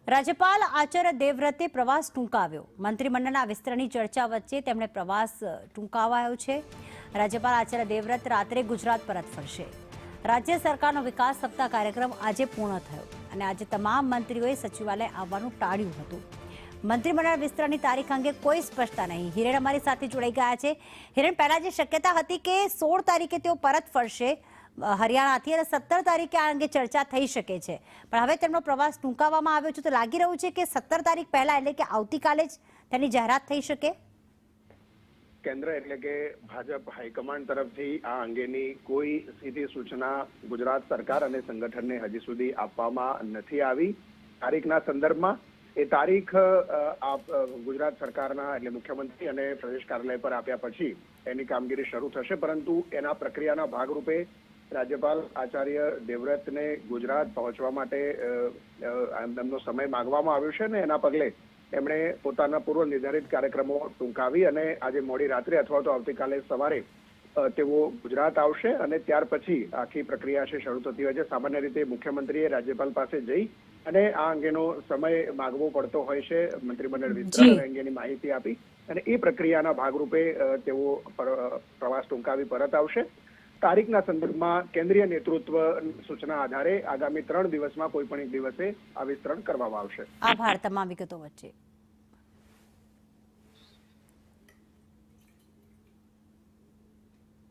રાજ્યપાલ આચાર્ય દેવવ્રતે પ્રવાસ ટૂંકાવ્યો। મંત્રીમંડળના વિસ્તરણની ચર્ચા વચ્ચે તેમણે પ્રવાસ ટૂંકાવાયો છે। રાજ્યપાલ આચાર્ય દેવવ્રત રાત્રે ગુજરાત પરત ફરશે। રાજ્ય સરકારનો વિકાસ સપ્તાહ કાર્યક્રમ આજે પૂર્ણ થયો અને આજે તમામ મંત્રીઓએ સચિવાલય આવવાનું ટાળ્યું હતું। મંત્રીમંડળ વિસ્તરણની તારીખ અંગે કોઈ સ્પષ્ટતા નહીં। હિરેન અમારી સાથે જોડાઈ ગયા છે। હિરેન, પહેલા જે શક્યતા હતી કે 16 તારીખે તેઓ પરત ફરશે હરિયાણાથી અને 17 તારીખે આ અંગે ચર્ચા થઈ શકે છે, પણ હવે તેમનો પ્રવાસ ટૂંકાવવામાં આવ્યો છે, તો લાગી રહ્યું છે કે 17 તારીખ પહેલા એટલે કે આવતીકાલે જ તેની જાહેરાત થઈ શકે। કેન્દ્ર એટલે કે ભાજપ હાઈકમાન્ડ તરફથી આ અંગેની કોઈ સીધી સૂચના ગુજરાત સરકાર અને સંગઠનને હજી સુધી આપવામાં નથી આવી। તારીખના સંદર્ભમાં એ તારીખ ગુજરાત સરકારના એટલે મુખ્યમંત્રી અને પ્રદેશ કાર્યાલય પર આપ્યા પછી એની કામગીરી શરૂ થશે, પરંતુ એના પ્રક્રિયાના ભાગરૂપે રાજ્યપાલ આચાર્ય દેવવ્રતને ગુજરાત પહોંચવા માટે એમનો સમય માંગવામાં આવ્યો છે અને એના પગલે એમણે પોતાના પૂર્વ નિર્ધારિત કાર્યક્રમો ટૂંકાવી અને આજે મોડી રાત્રે અથવા તો આવતીકાલે સવારે તેઓ ગુજરાત આવશે અને ત્યાર પછી આખી પ્રક્રિયા છે શરૂ થતી હોય છે। સામાન્ય રીતે મુખ્યમંત્રીએ રાજ્યપાલ પાસે જઈ અને આ અંગેનો સમય માગવો પડતો હોય છે, મંત્રીમંડળ વિસ્તરણ અંગેની માહિતી આપી અને એ પ્રક્રિયાના ભાગરૂપે તેઓ પ્રવાસ ટૂંકાવી પરત આવશે। તારીખના સંદર્ભમાં કેન્દ્રીય નેતૃત્વ સૂચના આધારે આગામી 3 દિવસમાં કોઈ પણ એક દિવસે આ વિસ્તરણ કરવામાં આવશે। આભાર તમામ વિગતો વચ્ચે।